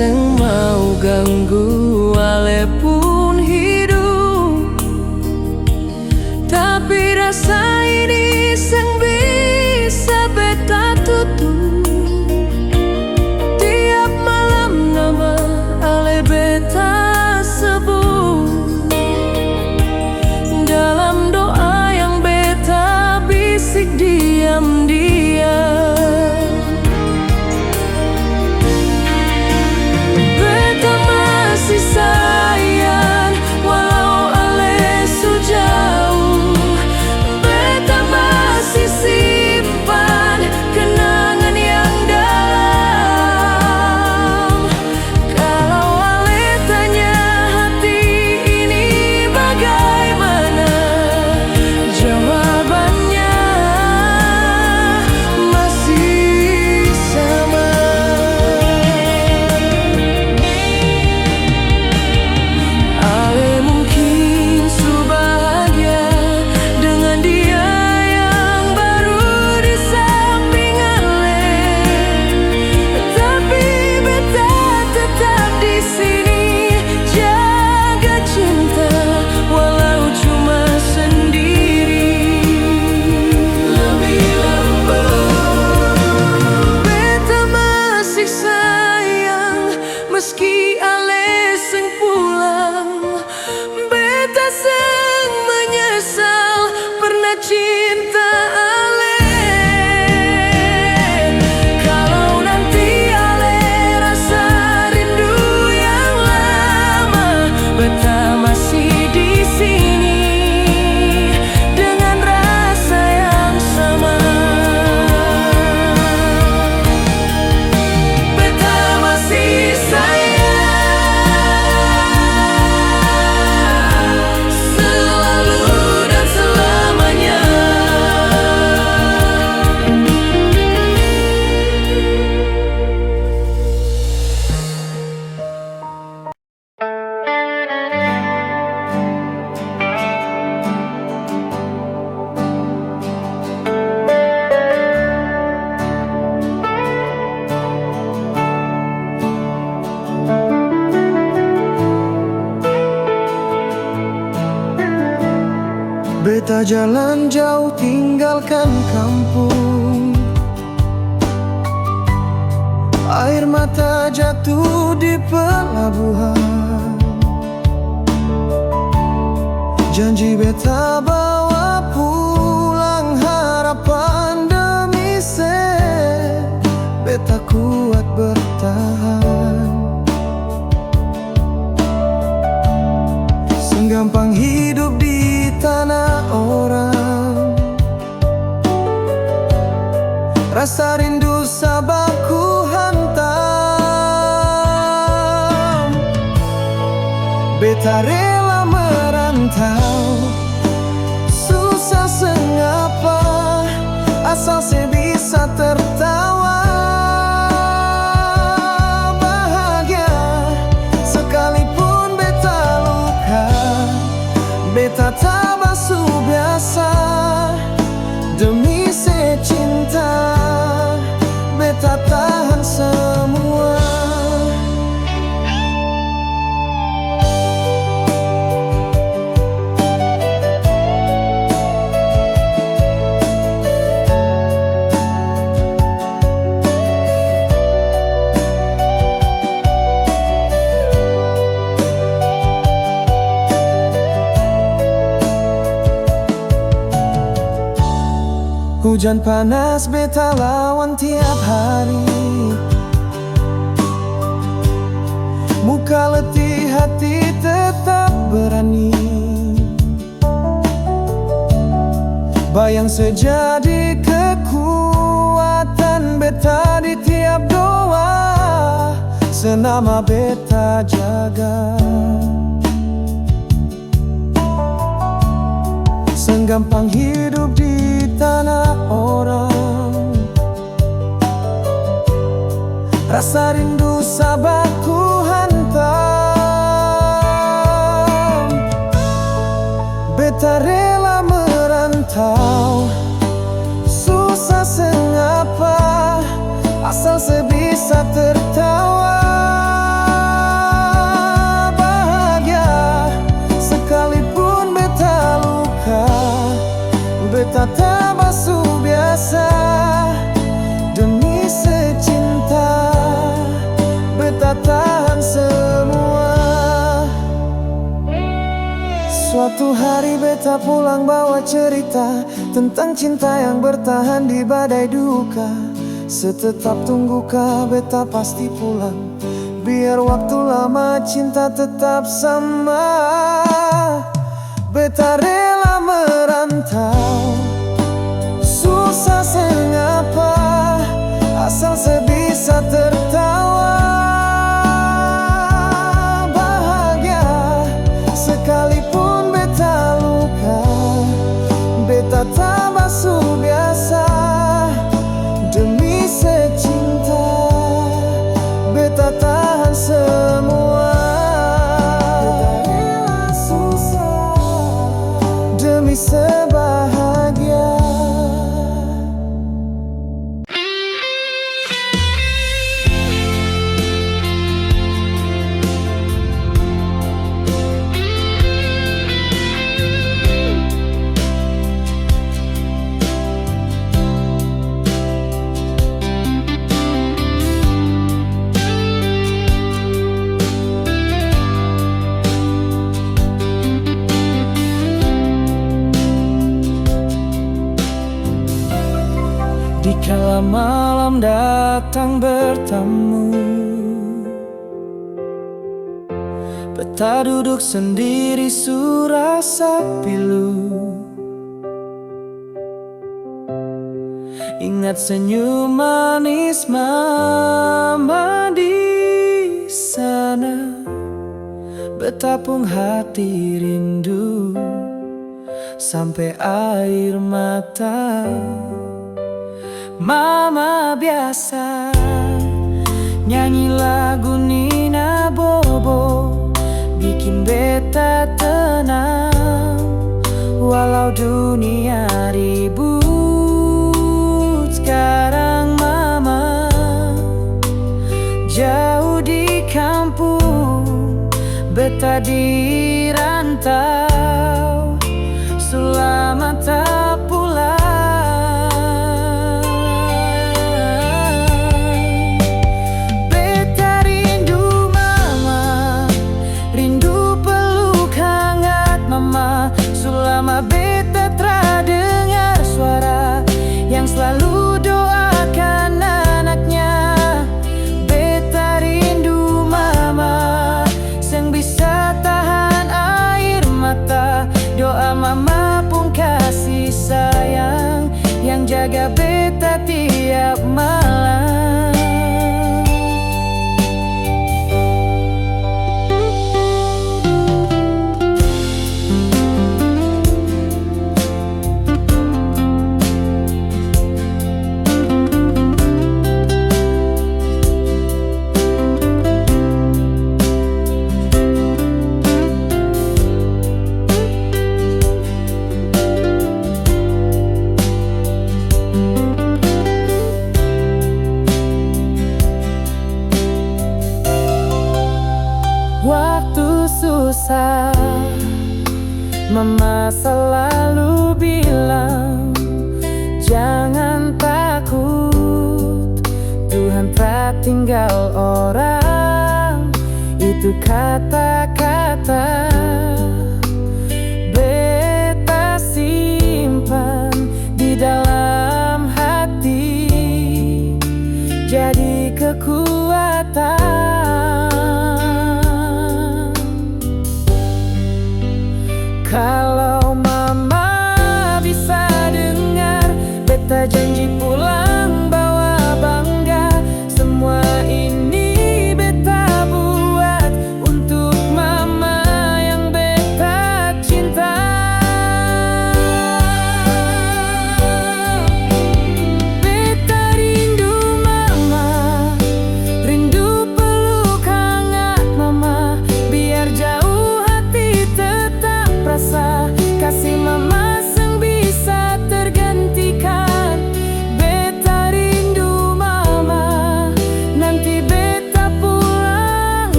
sing mau ganggu walaupun hidup, tapi rasa ini sing bisa beta tutup. Tiap malam nama ale beta sebut, dalam doa yang beta bisik diam-diam. Sayang, walau ale su jauh, beta masih simpan kenangan yang dalam. Kalau ale tanya hati ini bagaimana, jawabannya masih sama. Meski ale seng pulang, beta seng menyesal pernah cinta ale. Kalau nanti ale rasa rindu yang lama, beta masih di sini dengan rasa yang sama. Beta masih beta jalan jauh tinggalkan kampung, air mata jatuh di pelabuhan. Janji beta bawa pulang harapan demi beta kuat bertahan. Senggampang hidup di tanah orang, rasa rindu sabaku hantam. Beta rela merantau, susah sengapa, asal saya bisa tertawa. Bahagia sekalipun beta luka, beta tak basuh biasa demi secinta. Beta tahan semua. Hujan panas beta lawan tiap hari, muka letih hati tetap berani. Bayang sejadi kekuatan beta di tiap doa, senama beta jaga. Senggampang hidup di tanah orang, rasa rindu sabaku hantam. Beta rela merantau, susah sengapa, asal sebisa tertawa. Suatu hari beta pulang bawa cerita tentang cinta yang bertahan di badai duka. Setetap tunggu kah beta pasti pulang, biar waktu lama cinta tetap sama. Beta rela merantau, susah sengapa, asal sebisa tertawa. Bahagia sekalipun beta luka, beta tak basuh biasa. Demi secinta beta tahan semua. Beta rela susah demi sebahagia. Dikala malam datang bertamu, beta duduk sendiri surasa pilu. Ingat senyum manis mama di sana, betapung hati rindu sampai air mata. Mama biasa nyanyi lagu Nina Bobo, bikin beta tenang. Walau dunia ribut, sekarang mama jauh di kampung, beta di rantau, selamat tak pulang. Selama beta telah dengar suara yang selalu doakan anaknya. Beta rindu mama, yang bisa tahan air mata. Doa mama pun kasih sayang, yang jaga beta tiap malam. Waktu susah, mama selalu bilang, jangan takut, Tuhan tak tinggal orang. Itu kata-kata beta simpan di dalam hati, jadi kekuatan. Kalau mama bisa dengar, beta janji pulang bawa bangga. Semua ini beta buat untuk mama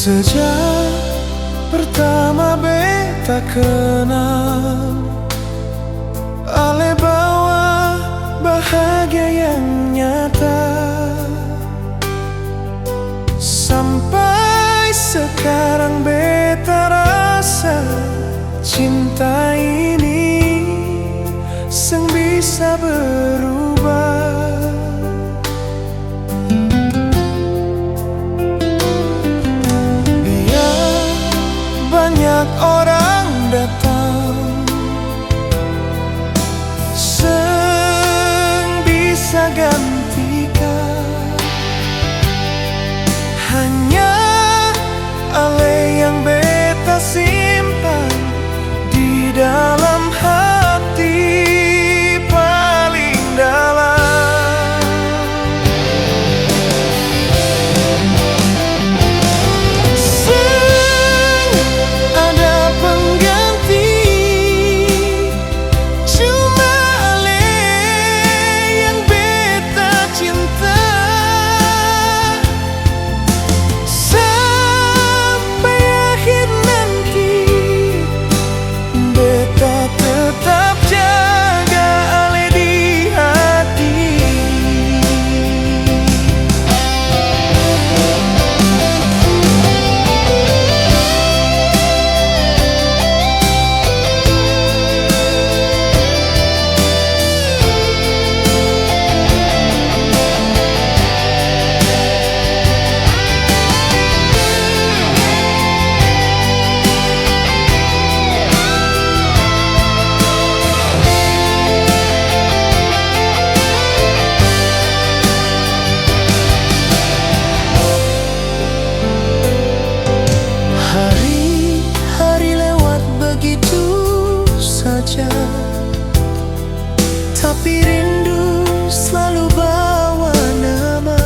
Sejak pertama beta kenal, ale bawa bahagia yang nyata. Sampai sekarang beta rasa cinta ini seng bisa berubah. Banyak orang datang, seng bisa gantikan. Hanya ale yang beta simpan di dalam hati paling dalam. Tapi rindu selalu bawa nama.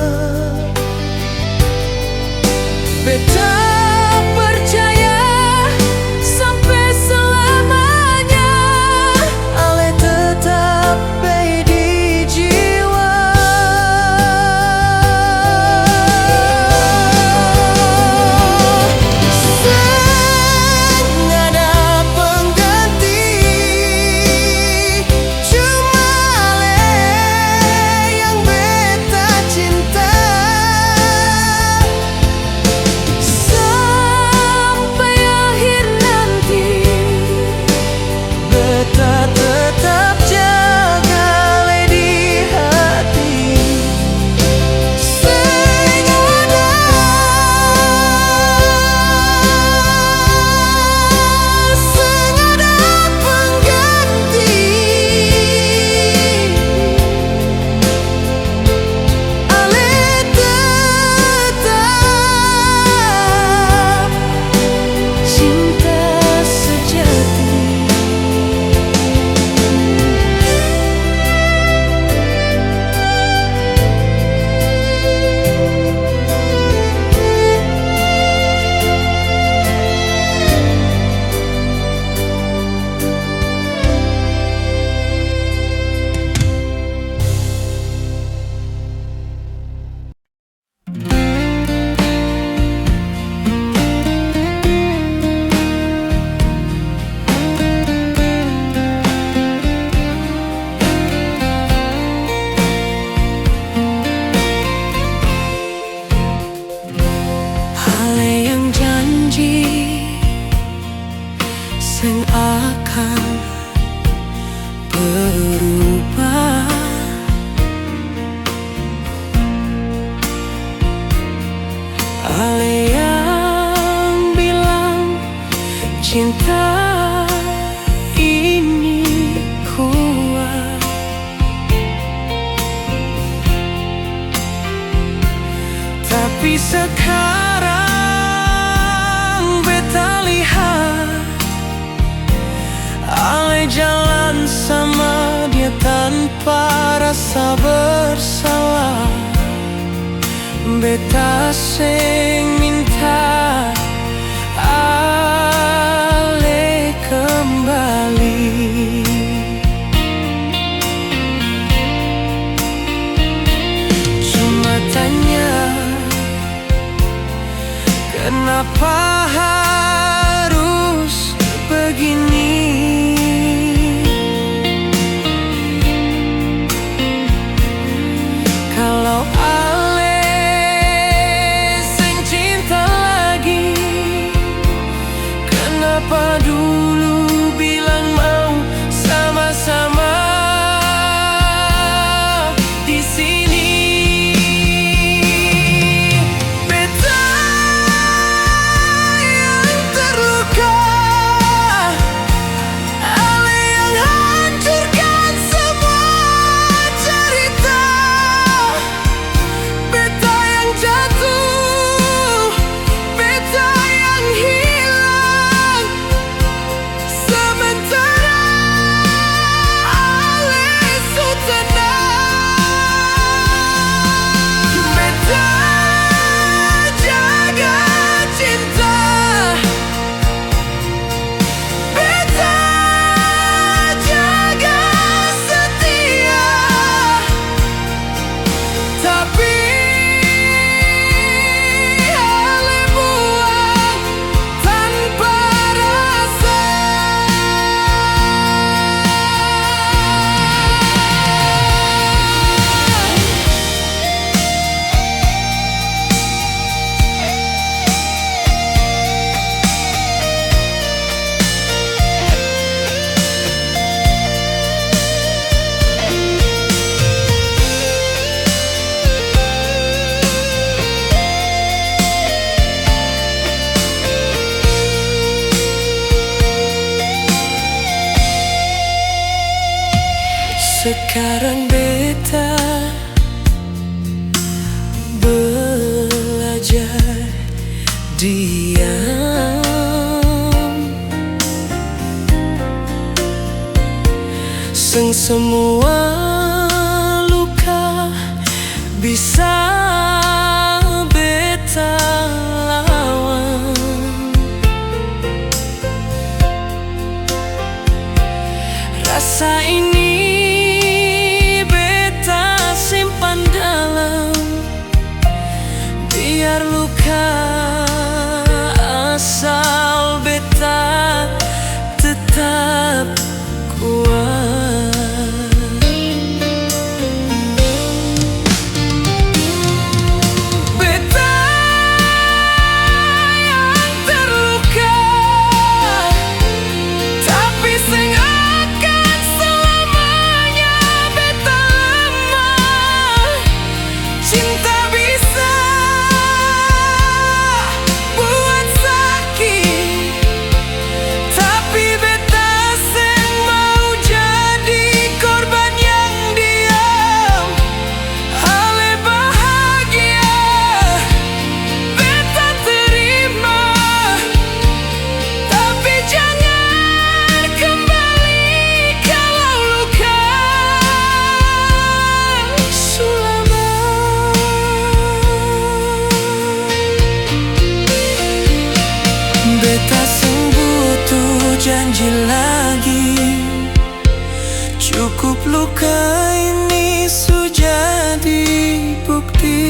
Beta percaya sampai selamanya ale tetap baik di jiwa. Seng ada pengganti, seng akan berubah. Ale yang bilang cinta ini kuat, tapi sekarang beta lihat ale jalan sama dia tanpa rasa bersalah. Beta seng minta ale kembali. Cuma tanya Kenapa harus begini? Kalau ale sing cinta lagi, kenapa dulu bilang mau sama-sama di sini? Beta yang terluka, ale yang hancurkan semua cerita. Beta yang jatuh, beta yang hilang, sementara ale su tenang. Beta jaga cinta, beta jaga setia, tapi ale buang tanpa rasa. Sekarang beta belajar diam, semua luka bisa beta lawan. Rasa ini simpan dalam, biar luka asal beta tetap kuat. Beta yang terluka, tapi sing akan selamanya beta lemah. Cinta bisa buat sakit, tapi beta sing mau jadi korban yang diam. Ale bahagia, beta terima, tapi jangan kembali kalau luka sulama. Beta sing butuh janji lagi, cukup luka ini su jadi bukti.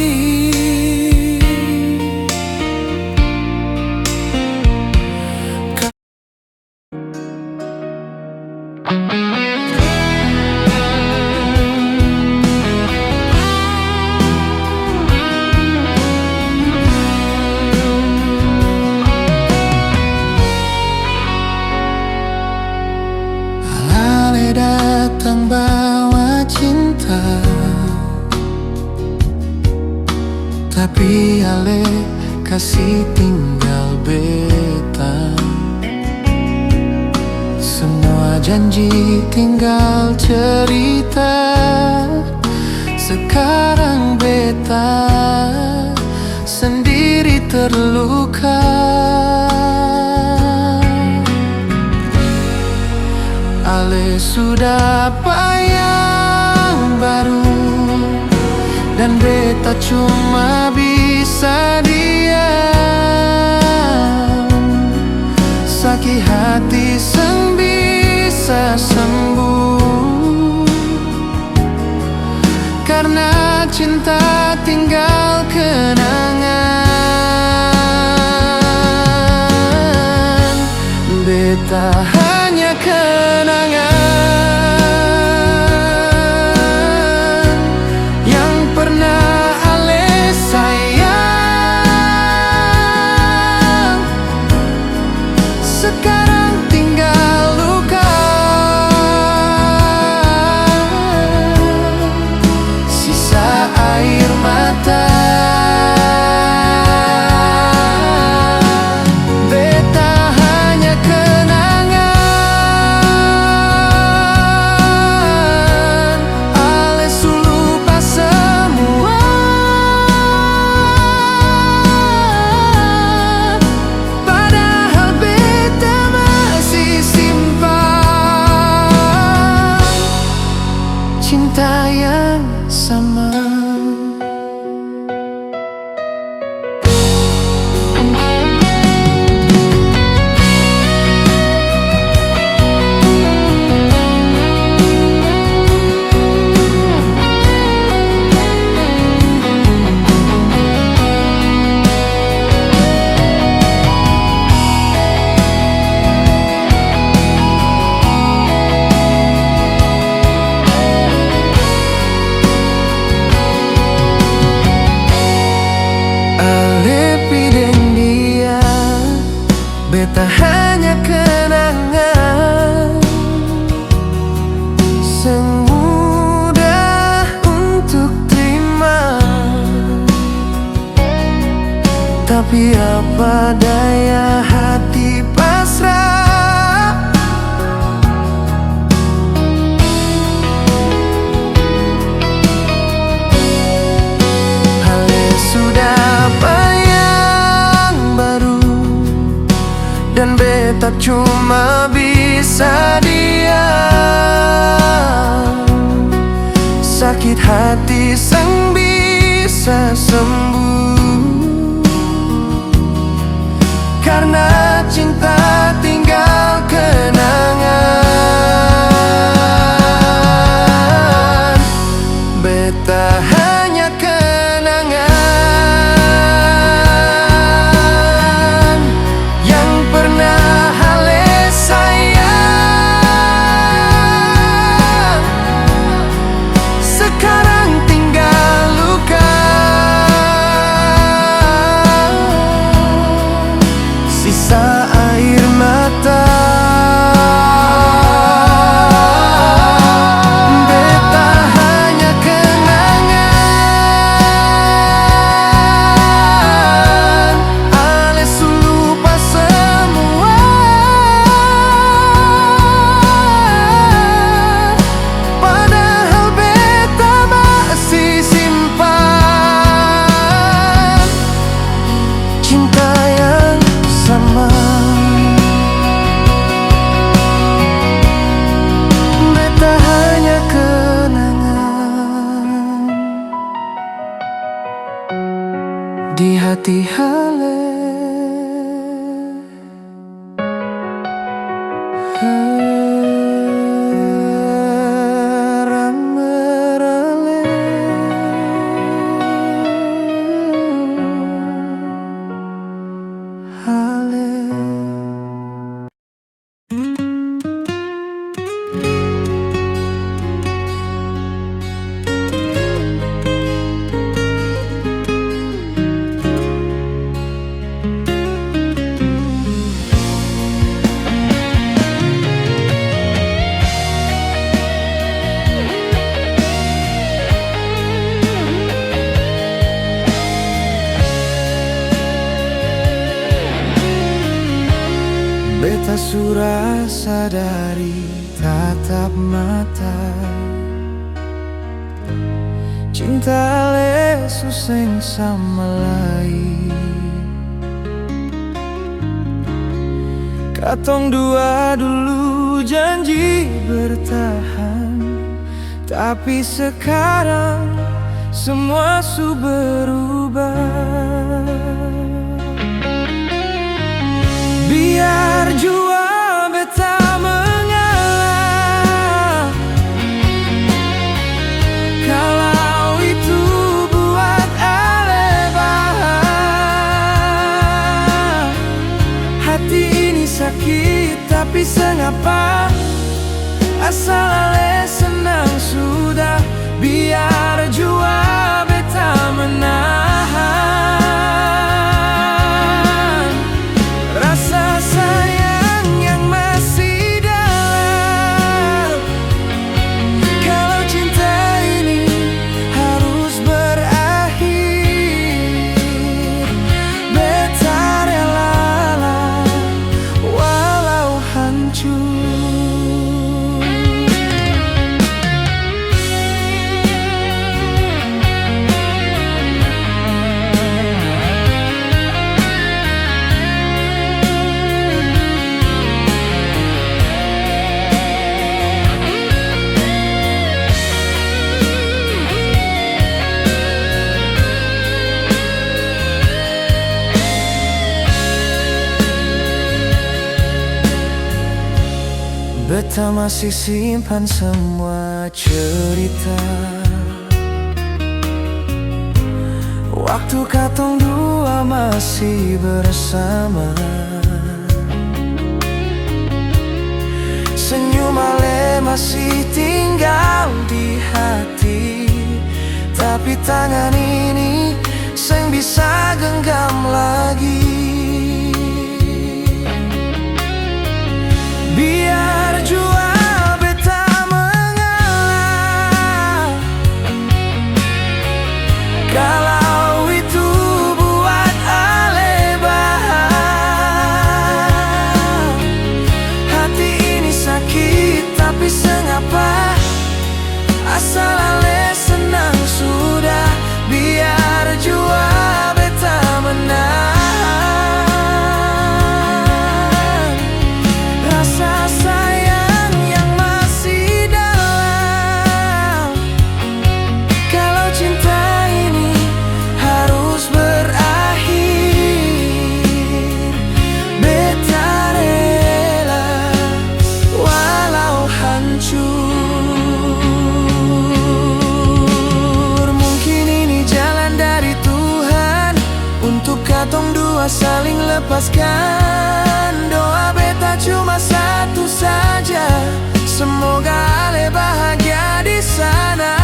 Ale datang bawa cinta, tapi ale kasih tinggal beta. Semua janji tinggal cerita, sekarang beta sendiri terluka. Ale sudah yang baru, dan beta cuma bisa diam. Sakit hati sang bisa sembuh, karena cinta tinggal kenangan. Tapi apa daya, hati pasrah. Hale sudah apa yang baru, dan beta cuma bisa diam. Sakit hati sang bisa sembuh, karena cinta tinggal kenangan. Beta hanya kenangan yang pernah hale sayang. Sekarang tinggal luka, sisa air mata. Beta hanya kenangan, ales lupa semua. Padahal beta masih simpan cinta yang sama. Beta hanya kenangan di hati hale. Ramerale. Hale. Beta surah sadari tatap mata, cinta le suseng sama lain. Katong dua dulu janji bertahan, tapi sekarang semua su berubah. Biar jua beta mengalah, kalau itu buat ale bahagia. Hati ini sakit tapi sengapa, asal ale senang sudah. Biar jua beta menahan rasa sayang yang masih dalam. Kalau cinta ini harus berakhir, beta relalah walau hancur. Beta masih simpan semua cerita waktu katong dua masih bersama. Senyum ale masih tinggal di hati, tapi tangan ini seng bisa genggam lagi. Biar jua beta mengalah, kalau itu buat ale saling lepaskan. Doa beta cuma satu saja, semoga Ale bahagia di sana.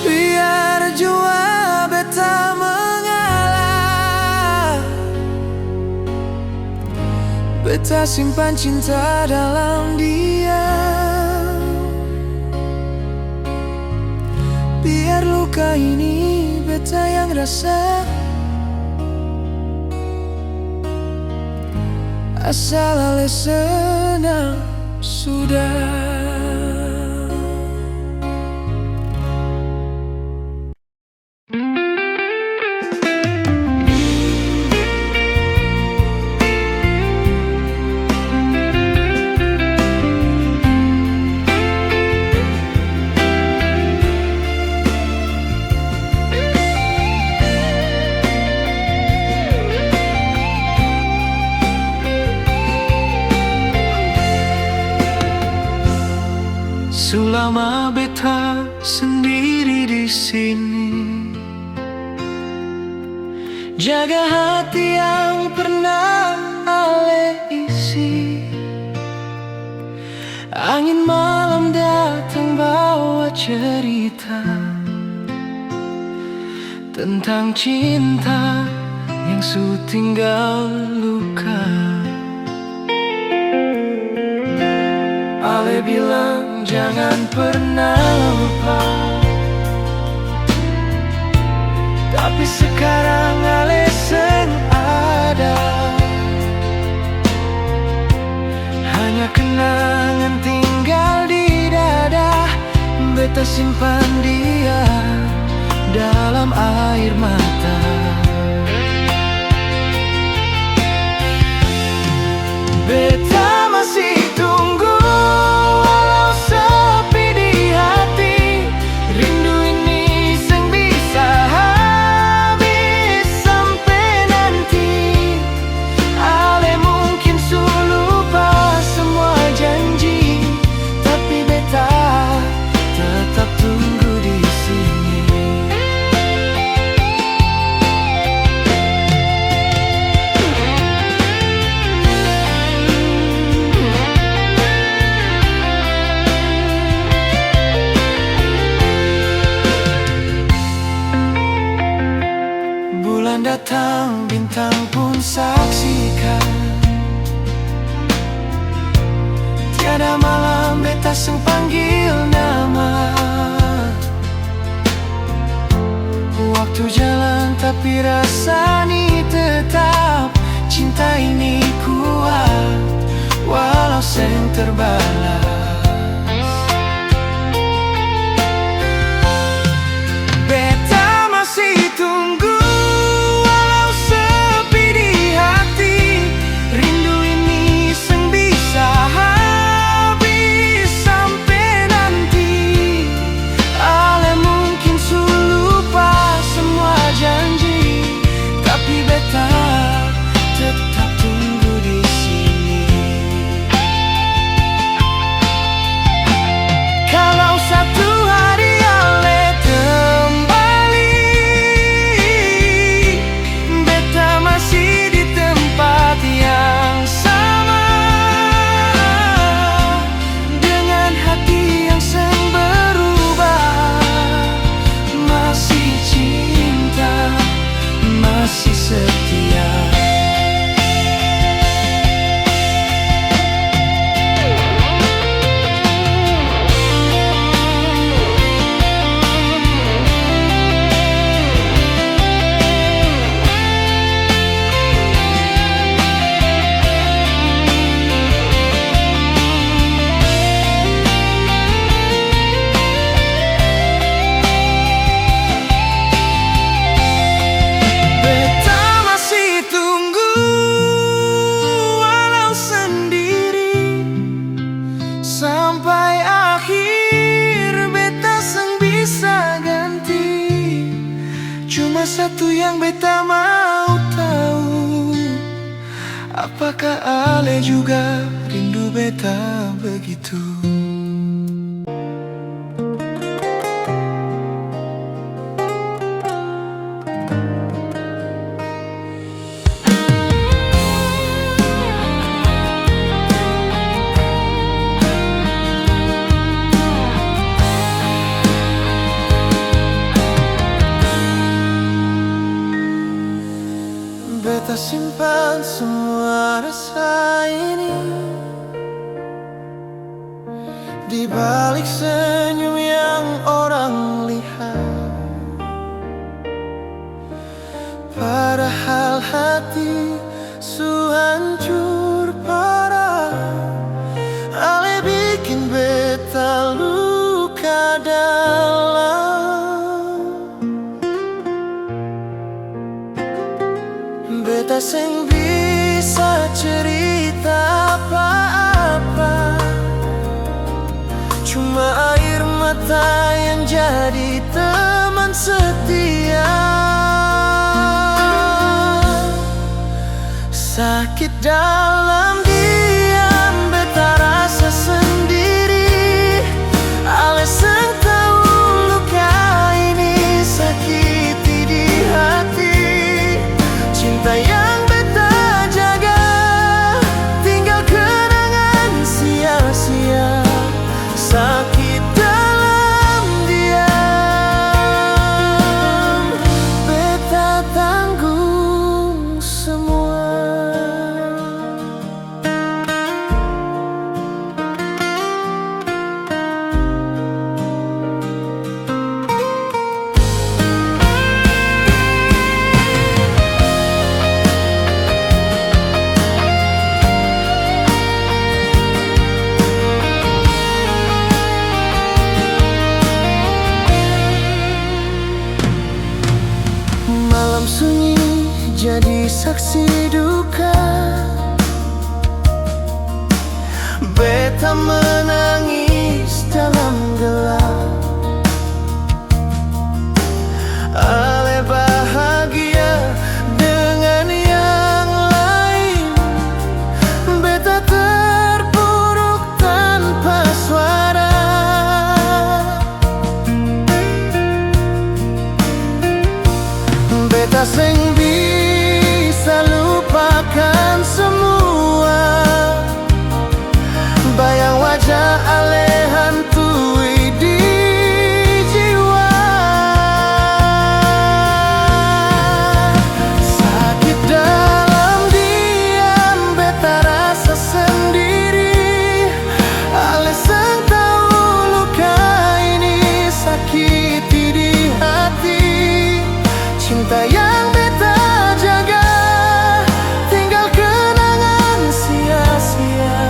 Biar jua beta mengalah, beta simpan cinta dalam diam. Biar luka ini beta yang rasa, asal Ale senang sudah. Selama beta sendiri di sini, jaga hati yang pernah Ale isi. Angin malam datang bawa cerita tentang cinta yang su tinggal luka. Ale bilang jangan pernah lupa, tapi sekarang Ale seng ada. Hanya kenangan tinggal di dada, beta simpan dia dalam air mata. Beta masih tunggu, walau sepi di hati. Rindu ini seng bisa habis sampai nanti. Ale mungkin su lupa semua janji, tapi beta tetap tunggu di sini. Bulan datang, bintang pun saksikan. Tiada malam beta seng panggil nama. Waktu jalan tapi rasa ini tetap. Cinta ini kuat walau seng terbalas. Beta masih tunggu, walau sepi di hati. Rindu ini seng bisa habis sampai nanti. Ale mungkin su lupa semua janji, tapi beta tetap tunggu di sini. Kalau satu hari Ale kembali, beta masih di tempat yang sama, dengan hati yang seng berubah. Masih cinta, masih setia. Beta masih tunggu, walau sendiri, sampai akhir beta seng bisa ganti. Cuma satu yang beta mau tahu, apakah Ale juga rindu beta begitu? di balik senyum yang orang lihat, padahal hati su hancur parah. Ale bikin beta luka dalam. Beta seng bisa cerita apa-apa, cuma air mata yang jadi teman setia. Sakit dalam diam, beta rasa sendiri. Ale seng tahu luka ini sakiti di hati. Cinta yang beta jaga tinggal kenangan sia-sia. Sakit dalam diam, beta tanggung semua. Malam sunyi jadi saksi duka. Beta menangis dalam gelap. Ale bahagia dengan yang lain. Beta terpuruk tanpa suara. Beta seng bisa lupakan semua. Bayang wajah ale hantui di jiwa. Sakit dalam diam, beta rasa sendiri. Ale seng tahu luka ini sakiti di hati. Cinta yang beta jaga tinggal kenangan sia-sia.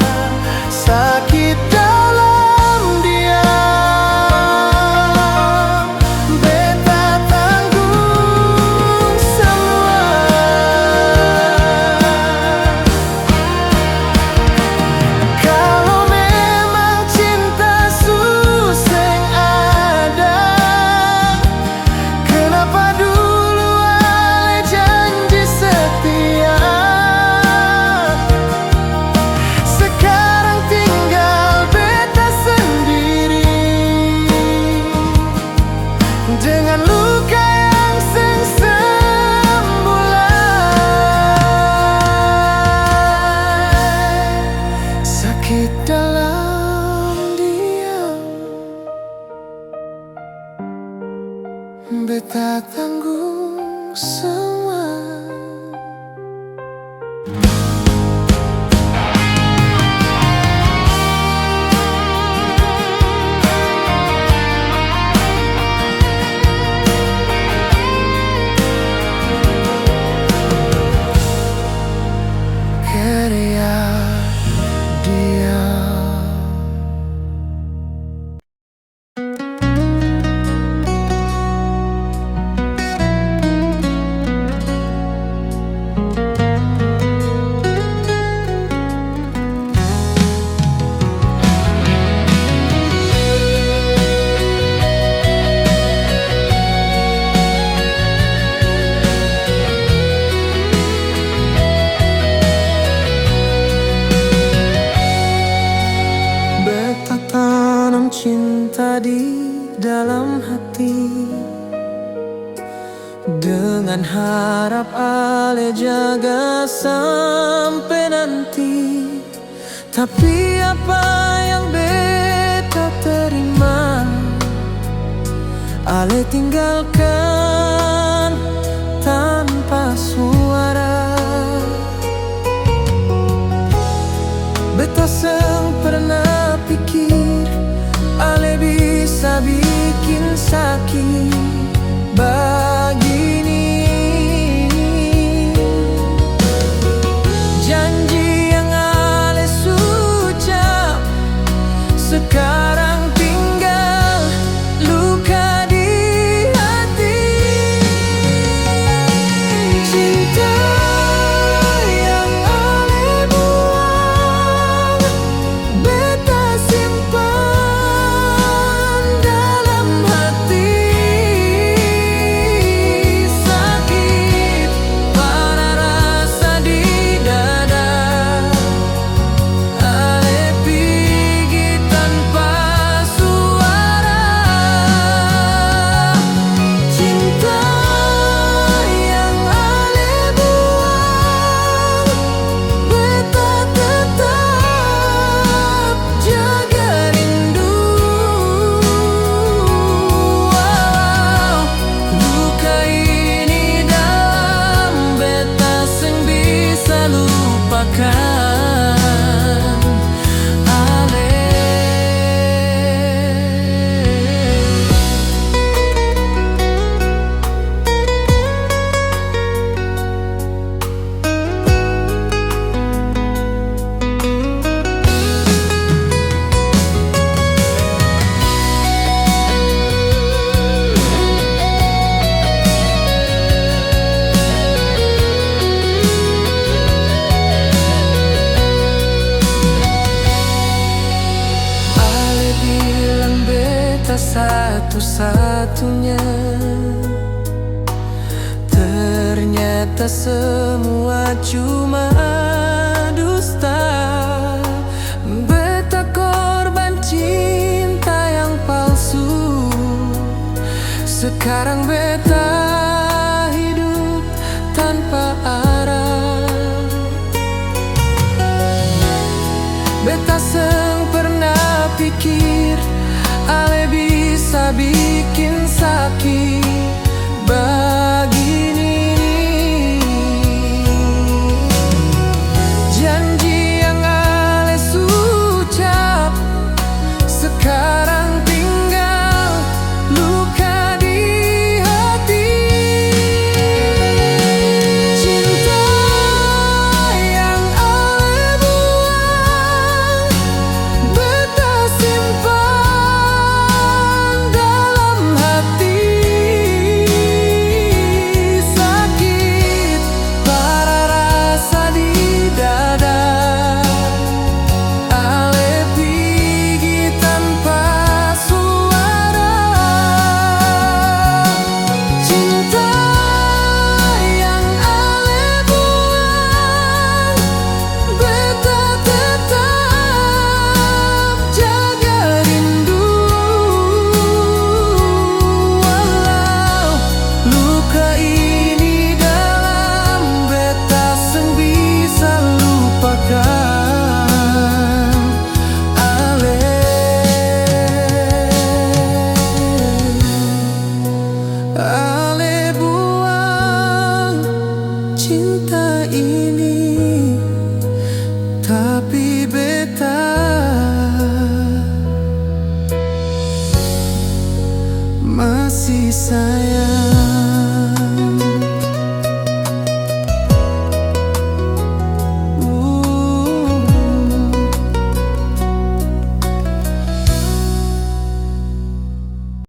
Sakit dalam diam, beta tanggung semua. Kalau memang cinta suseng ada, kenapa dulu ale janji setia? Sekarang tinggal beta sendiri dengan luka yang seng sembulan. Sakit dalam diam, beta tanggung semua. Karya diam. Beta tanam cinta di dalam hati, dengan harap ale jaga sampai nanti. Tapi apa yang beta terima, ale tinggalkan tanpa suara. Beta seng pernah pikir sakit begini. Janji yang Ales ucap sekarang tinggal luka di hati. Cinta yang Ale buang, beta simpan dalam hati. Sakit pada rasa di dada, Ale pergi tanpa suara. Cinta yang Ale buang, beta tetap jaga rindu. Walau luka ini dalam, beta seng bisa lupakan Ale. Ale bilang beta satu-satunya, ternyata semua cuma dusta. Beta korban cinta yang palsu, sekarang beta hidup tanpa arah. Beta seng pernah pikir Ale bisa bikin sakit begini. Janji yang Ale ucap sekarang tinggal luka di hati. Cinta yang Ale buang, beta simpan dalam hati. Sakit pada rasa di dada, Ale pergi tanpa suara. Cinta yang Ale buang, beta tetap jaga rindu. Walau luka ini dalam, beta seng bisa lupakan Ale. Ale buang cinta ini, tapi beta masih sayang.